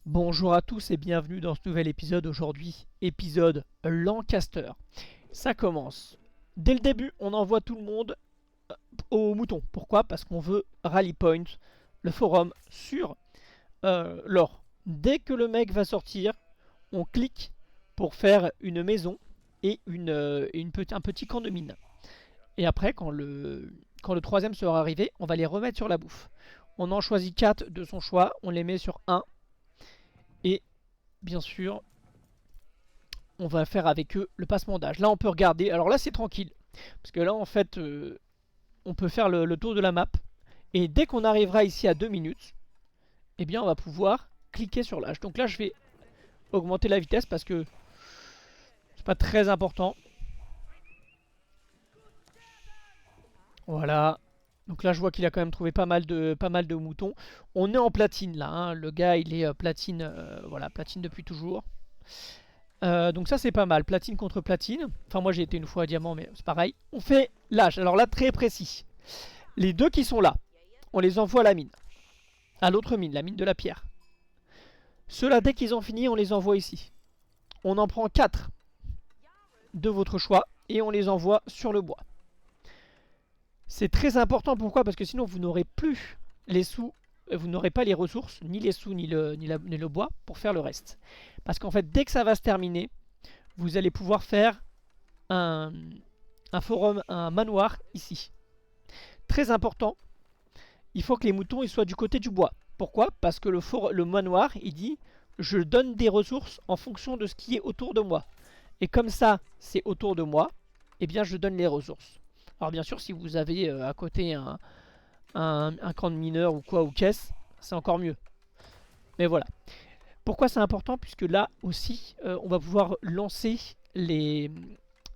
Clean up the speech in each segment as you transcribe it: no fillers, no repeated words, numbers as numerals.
Bonjour à tous et bienvenue dans ce nouvel épisode aujourd'hui, épisode Lancaster. Ça commence. Dès le début, on envoie tout le monde au mouton. Pourquoi? Parce qu'on veut Rally Point, le forum sur l'or. Dès que le mec va sortir, on clique pour faire une maison et un petit camp de mine. Et après, quand le troisième sera arrivé, on va les remettre sur la bouffe. On en choisit 4 de son choix, on les met sur un. Et bien sûr, on va faire avec eux le passement d'âge. Là, on peut regarder. Alors là, c'est tranquille. Parce que là, en fait, on peut faire le tour de la map. Et dès qu'on arrivera ici à 2 minutes, eh bien, on va pouvoir cliquer sur l'âge. Donc là, je vais augmenter la vitesse parce que c'est pas très important. Voilà. Donc là, je vois qu'il a quand même trouvé pas mal de moutons. On est en platine là. Hein. Le gars, il est platine. Voilà, platine depuis toujours. Donc ça c'est pas mal, platine contre platine. Enfin moi j'ai été une fois à diamant mais c'est pareil. On fait l'âge, alors là très précis. Les deux qui sont là, on les envoie à la mine. À l'autre mine, la mine de la pierre. Ceux-là dès qu'ils ont fini on les envoie ici. On en prend 4 de votre choix et on les envoie sur le bois. C'est très important, pourquoi? Parce que sinon vous n'aurez plus les sous, vous n'aurez pas les ressources, ni les sous ni le bois pour faire le reste. Parce qu'en fait dès que ça va se terminer, vous allez pouvoir faire un forum, un manoir ici. Très important, il faut que les moutons ils soient du côté du bois. Pourquoi? Parce que le manoir, il dit je donne des ressources en fonction de ce qui est autour de moi. Et comme ça, c'est autour de moi, eh bien je donne les ressources. Alors bien sûr, si vous avez à côté un camp de mineurs ou quoi, ou caisse, c'est encore mieux. Mais voilà. Pourquoi c'est important? Puisque là aussi, on va pouvoir lancer les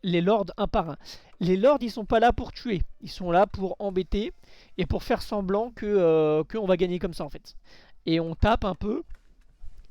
lords un par un. Les lords, ils sont pas là pour tuer. Ils sont là pour embêter et pour faire semblant que on va gagner comme ça en fait. Et on tape un peu.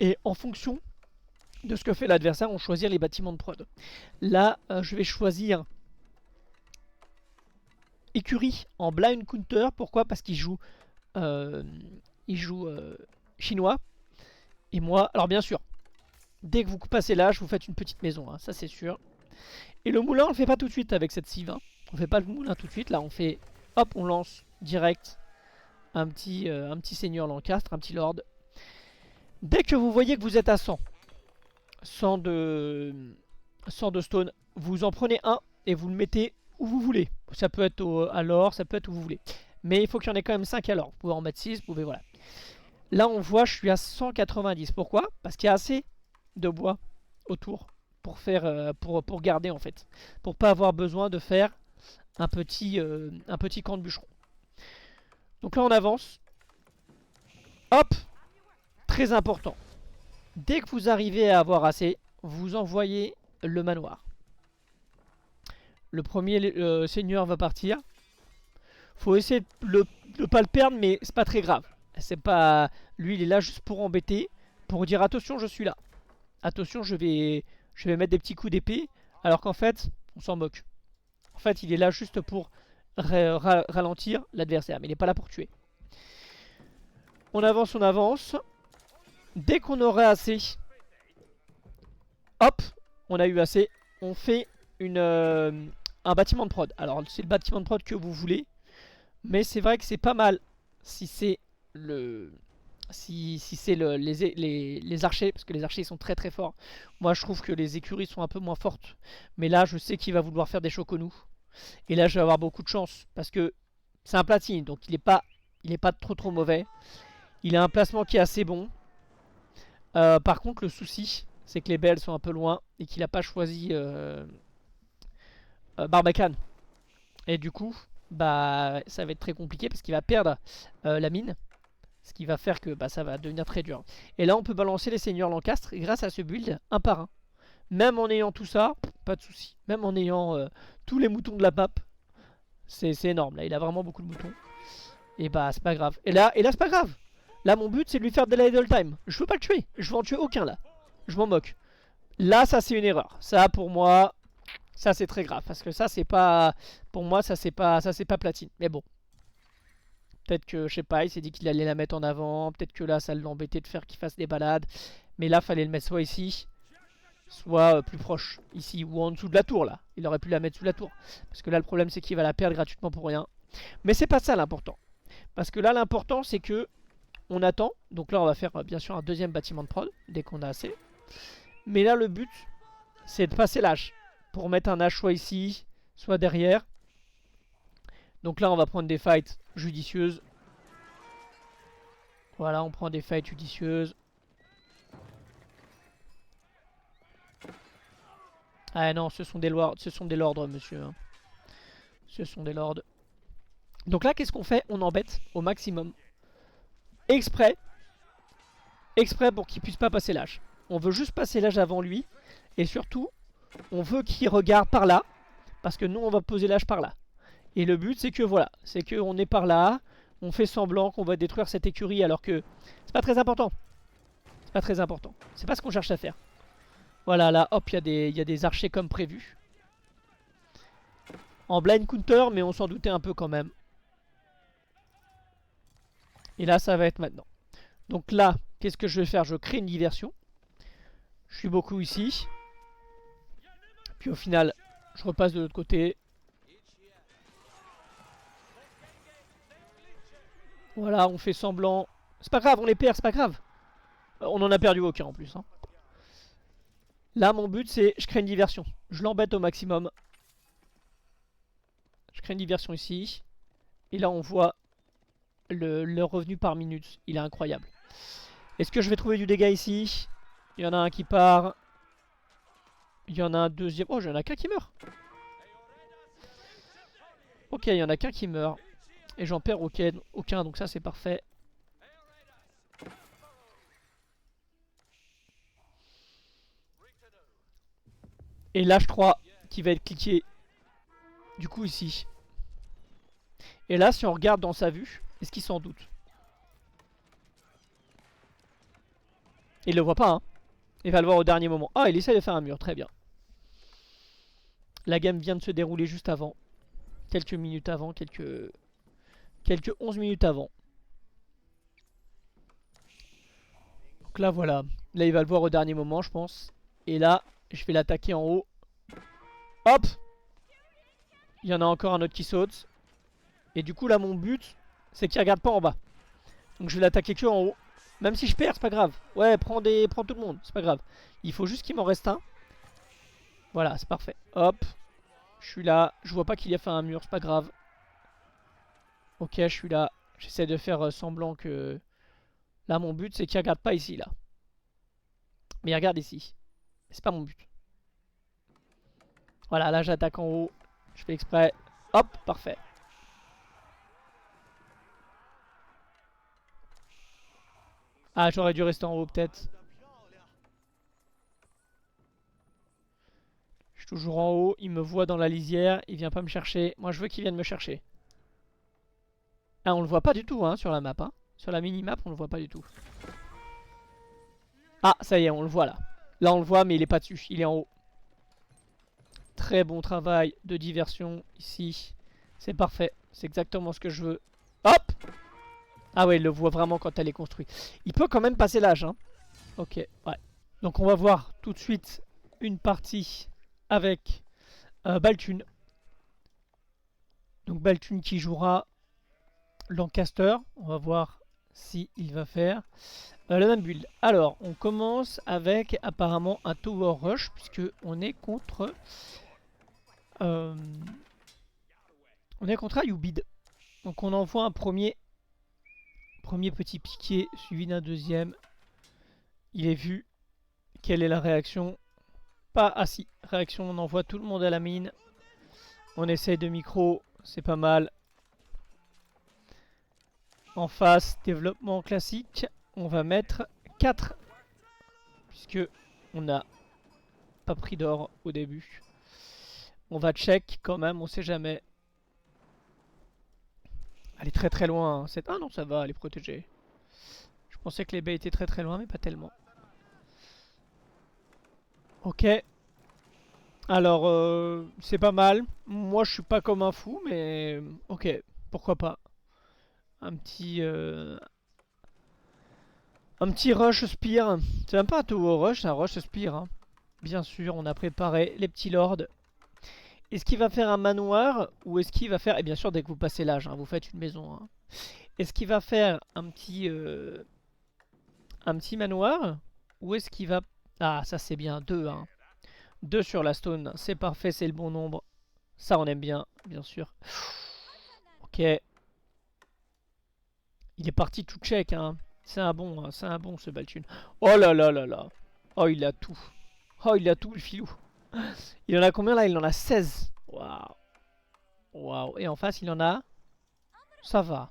Et en fonction de ce que fait l'adversaire, on choisit les bâtiments de prod. Là, je vais choisir écurie en blind counter. Pourquoi? Parce qu'il joue, euh, chinois. Et moi, alors bien sûr, dès que vous passez l'âge, vous faites une petite maison. Hein, ça c'est sûr. Et le moulin, on le fait pas tout de suite avec cette cive. Hein. On fait pas le moulin tout de suite. Là, on fait, hop, on lance direct un petit seigneur Lancastre, un petit lord. Dès que vous voyez que vous êtes à 100, 100 de stone, vous en prenez un et vous le mettez où vous voulez. Ça peut être à l'or, ça peut être où vous voulez. Mais il faut qu'il y en ait quand même 5 à l'or. Vous pouvez en mettre 6, vous pouvez, voilà. Là, on voit, je suis à 190. Pourquoi? Parce qu'il y a assez de bois autour pour faire pour garder en fait, pour pas avoir besoin de faire un petit camp de bûcheron. Donc là on avance, hop, très important. Dès que vous arrivez à avoir assez, vous envoyez le manoir. Le premier seigneur va partir. Faut essayer de ne pas le perdre, mais c'est pas très grave. C'est pas lui, il est là juste pour embêter, pour dire attention, je suis là. Attention, je vais mettre des petits coups d'épée, alors qu'en fait, on s'en moque. En fait, il est là juste pour ralentir l'adversaire, mais il n'est pas là pour tuer. On avance, on avance. Dès qu'on aurait assez, hop, on a eu assez. On fait un bâtiment de prod. Alors, c'est le bâtiment de prod que vous voulez, mais c'est vrai que c'est pas mal si c'est les archers, parce que les archers ils sont très très forts. Moi je trouve que les écuries sont un peu moins fortes. Mais là je sais qu'il va vouloir faire des choconous. Et là je vais avoir beaucoup de chance. Parce que c'est un platine, donc il est pas trop mauvais. Il a un placement qui est assez bon. Par contre le souci, c'est que les belles sont un peu loin. Et qu'il n'a pas choisi Barbacane. Et du coup, bah ça va être très compliqué parce qu'il va perdre la mine. Ce qui va faire que bah, ça va devenir très dur. Et là on peut balancer les seigneurs Lancastre grâce à ce build un par un. Même en ayant tout ça, pas de souci. Même en ayant tous les moutons de la map, c'est énorme. Là il a vraiment beaucoup de moutons. Et bah c'est pas grave. Et là c'est pas grave. Là mon but c'est de lui faire de l'idle time. Je veux pas le tuer. Je veux en tuer aucun là. Je m'en moque. Là ça c'est une erreur. Ça pour moi, ça c'est très grave. Parce que ça c'est pas... Pour moi ça c'est pas platine. Mais bon. Peut-être que, je sais pas, il s'est dit qu'il allait la mettre en avant. Peut-être que là, ça l'embêtait de faire qu'il fasse des balades. Mais là, fallait le mettre soit ici, soit plus proche. Ici, ou en dessous de la tour, là. Il aurait pu la mettre sous la tour. Parce que là, le problème, c'est qu'il va la perdre gratuitement pour rien. Mais c'est pas ça l'important. Parce que là, l'important, c'est que on attend. Donc là, on va faire, bien sûr, un deuxième bâtiment de prod, dès qu'on a assez. Mais là, le but, c'est de passer l'âge. Pour mettre un âge soit ici, soit derrière. Donc là, on va prendre des fights judicieuses. Voilà, on prend des fights judicieuses. Ah non, ce sont des lords, monsieur. Hein. Ce sont des lords. Donc là, qu'est-ce qu'on fait? On embête au maximum. Exprès. Exprès pour qu'il puisse pas passer l'âge. On veut juste passer l'âge avant lui. Et surtout, on veut qu'il regarde par là. Parce que nous, on va poser l'âge par là. Et le but, c'est que voilà. C'est qu'on est par là. On fait semblant qu'on va détruire cette écurie alors que c'est pas très important. C'est pas très important. C'est pas ce qu'on cherche à faire. Voilà, là, hop, il y a des archers comme prévu. En blind counter, mais on s'en doutait un peu quand même. Et là, ça va être maintenant. Donc là, qu'est-ce que je vais faire? Je crée une diversion. Je suis beaucoup ici. Puis au final, je repasse de l'autre côté. Voilà, on fait semblant. C'est pas grave, on les perd, c'est pas grave. On en a perdu aucun en plus. Hein. Là, mon but, c'est je crée une diversion. Je l'embête au maximum. Je crée une diversion ici. Et là, on voit le revenu par minute. Il est incroyable. Est-ce que je vais trouver du dégât ici? Il y en a un qui part. Il y en a un deuxième. Oh, il y en a qu'un qui meurt. Ok, il y en a qu'un qui meurt. Et j'en perds aucun, donc ça c'est parfait. Et l'H 3 qui va être cliqué du coup ici. Et là, si on regarde dans sa vue, est-ce qu'il s'en doute? Il le voit pas, hein. Il va le voir au dernier moment. Ah, il essaie de faire un mur, très bien. La game vient de se dérouler juste avant. Quelques minutes avant, quelques 11 minutes avant. Donc là, voilà. Là, il va le voir au dernier moment, je pense. Et là, je vais l'attaquer en haut. Hop! Il y en a encore un autre qui saute. Et du coup, là, mon but, c'est qu'il regarde pas en bas. Donc je vais l'attaquer que en haut. Même si je perds, c'est pas grave. Ouais, prends tout le monde, c'est pas grave. Il faut juste qu'il m'en reste un. Voilà, c'est parfait. Hop. Je suis là. Je vois pas qu'il y a fait un mur, c'est pas grave. Ok, je suis là. J'essaie de faire semblant que... Là, mon but, c'est qu'il regarde pas ici, là. Mais il regarde ici. C'est pas mon but. Voilà, là, j'attaque en haut. Je fais exprès. Hop, parfait. Ah, j'aurais dû rester en haut, peut-être. Je suis toujours en haut. Il me voit dans la lisière. Il vient pas me chercher. Moi, je veux qu'il vienne me chercher. Ah, on le voit pas du tout, hein, sur la map. Hein. Sur la mini-map, on le voit pas du tout. Ah, ça y est, on le voit là. Là, on le voit, mais il est pas dessus. Il est en haut. Très bon travail de diversion ici. C'est parfait. C'est exactement ce que je veux. Hop! Ah ouais, il le voit vraiment quand elle est construite. Il peut quand même passer l'âge, hein. Ok, ouais. Donc on va voir tout de suite une partie avec Baltune. Donc Baltune qui jouera Lancaster. On va voir si il va faire le même build. Alors, on commence avec apparemment un Tower Rush, puisque on est contre... on est contre Ayubid. Donc on envoie un premier petit piqué, suivi d'un deuxième. Il est vu. Quelle est la réaction? Pas... Ah si, réaction, on envoie tout le monde à la mine. On essaye de micro, c'est pas mal. En face, développement classique. On va mettre 4. Puisque on n'a pas pris d'or au début. On va check quand même, on sait jamais. Elle est très très loin. Hein. Ah non, ça va, elle est protégée. Je pensais que les baies étaient très très loin, mais pas tellement. Ok. Alors, c'est pas mal. Moi, je suis pas comme un fou, mais ok, pourquoi pas. un petit... un petit rush spear. C'est même pas un tower rush, c'est un rush spear. Hein. Bien sûr, on a préparé les petits lords. Est-ce qu'il va faire un manoir ou est-ce qu'il va faire... Et bien sûr, dès que vous passez l'âge, hein, vous faites une maison. Hein. Est-ce qu'il va faire un petit manoir ou est-ce qu'il va... Ah, ça c'est bien, 2. Hein. 2 sur la stone, c'est parfait, c'est le bon nombre. Ça, on aime bien sûr. Ok. Il est parti tout check, hein. C'est un bon ce Baltune. Oh là là là là. Oh, il a tout. Oh, il a tout, le filou. Il en a combien là? Il en a 16. Waouh. Waouh. Et en face, il en a... Ça va.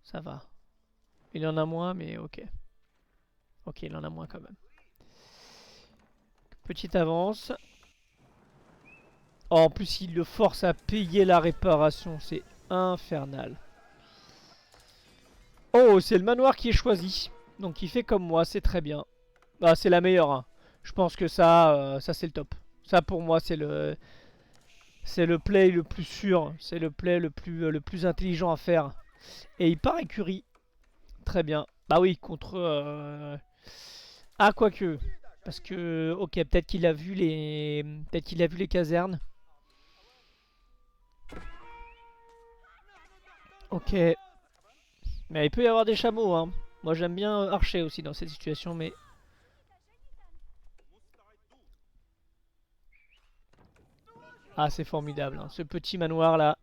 Ça va. Il en a moins, mais ok. Ok, il en a moins quand même. Petite avance. Oh, en plus, il le force à payer la réparation. C'est infernal. Oh, c'est le manoir qui est choisi. Donc, il fait comme moi, c'est très bien. Bah, c'est la meilleure. Hein. Je pense que ça c'est le top. Ça, pour moi, c'est le play le plus sûr. C'est le play le plus intelligent à faire. Et il part écurie. Très bien. Bah oui, contre... Ah, quoique. Parce que... Ok, peut-être qu'il a vu les... Peut-être qu'il a vu les casernes. Ok. Mais il peut y avoir des chameaux, hein. Moi, j'aime bien archer aussi dans cette situation, mais... Ah, c'est formidable, hein, ce petit manoir là.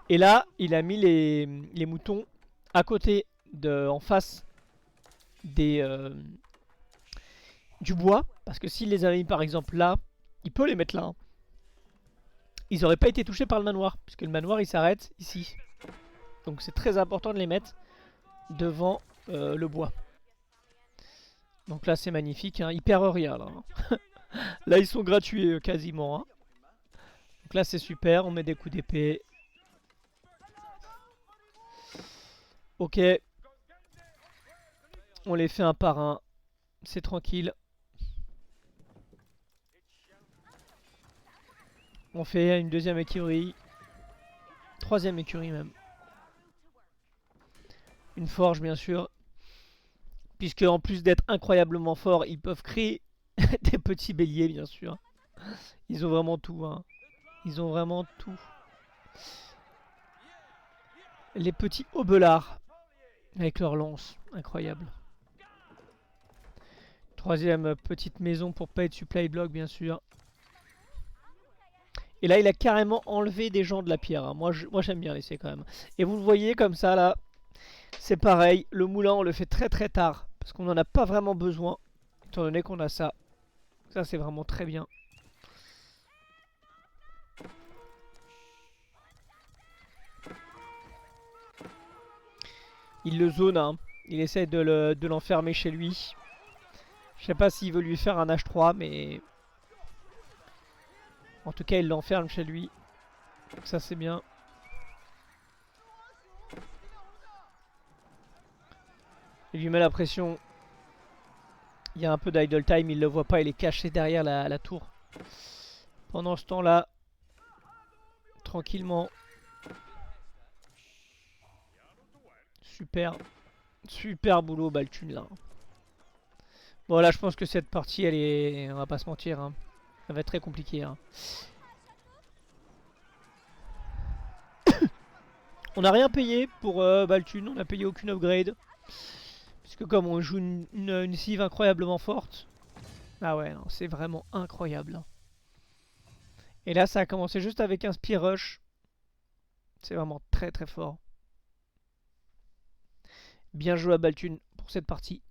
Et là, il a mis les moutons à côté, en face des, du bois. Parce que s'il les avait mis par exemple là, il peut les mettre là. Hein. Ils n'auraient pas été touchés par le manoir. Puisque le manoir il s'arrête ici. Donc c'est très important de les mettre devant le bois. Donc là c'est magnifique, hein. Ils perdent rien là. Hein. Là ils sont gratuits quasiment. Hein. Donc là c'est super, on met des coups d'épée. Ok. On les fait un par un. C'est tranquille. On fait une deuxième écurie. Troisième écurie même. Une forge bien sûr. Puisque en plus d'être incroyablement forts, ils peuvent créer des petits béliers bien sûr. Ils ont vraiment tout. Hein. Ils ont vraiment tout. Les petits hobelards. Avec leurs lances. Incroyable. Troisième petite maison pour pas être supply block bien sûr. Et là il a carrément enlevé des gens de la pierre. Hein. Moi j'aime bien laisser quand même. Et vous le voyez comme ça là. C'est pareil. Le moulin on le fait très très tard. Parce qu'on n'en a pas vraiment besoin. Étant donné qu'on a ça. Ça c'est vraiment très bien. Il le zone, hein. Il essaie de l'enfermer chez lui. Je sais pas s'il veut lui faire un H3, mais... En tout cas, il l'enferme chez lui. Ça, c'est bien. Il lui met la pression. Il y a un peu d'idle time, il le voit pas, il est caché derrière la tour. Pendant ce temps-là, tranquillement. Super. Super boulot, Baltune, là. Bon, là, je pense que cette partie, elle est... On va pas se mentir, hein. Ça va être très compliqué, hein. On n'a rien payé pour Baltune, on n'a payé aucune upgrade. Puisque comme on joue une cive incroyablement forte. Ah ouais, c'est vraiment incroyable. Hein. Et là, ça a commencé juste avec un spear rush. C'est vraiment très très fort. Bien joué à Baltune pour cette partie.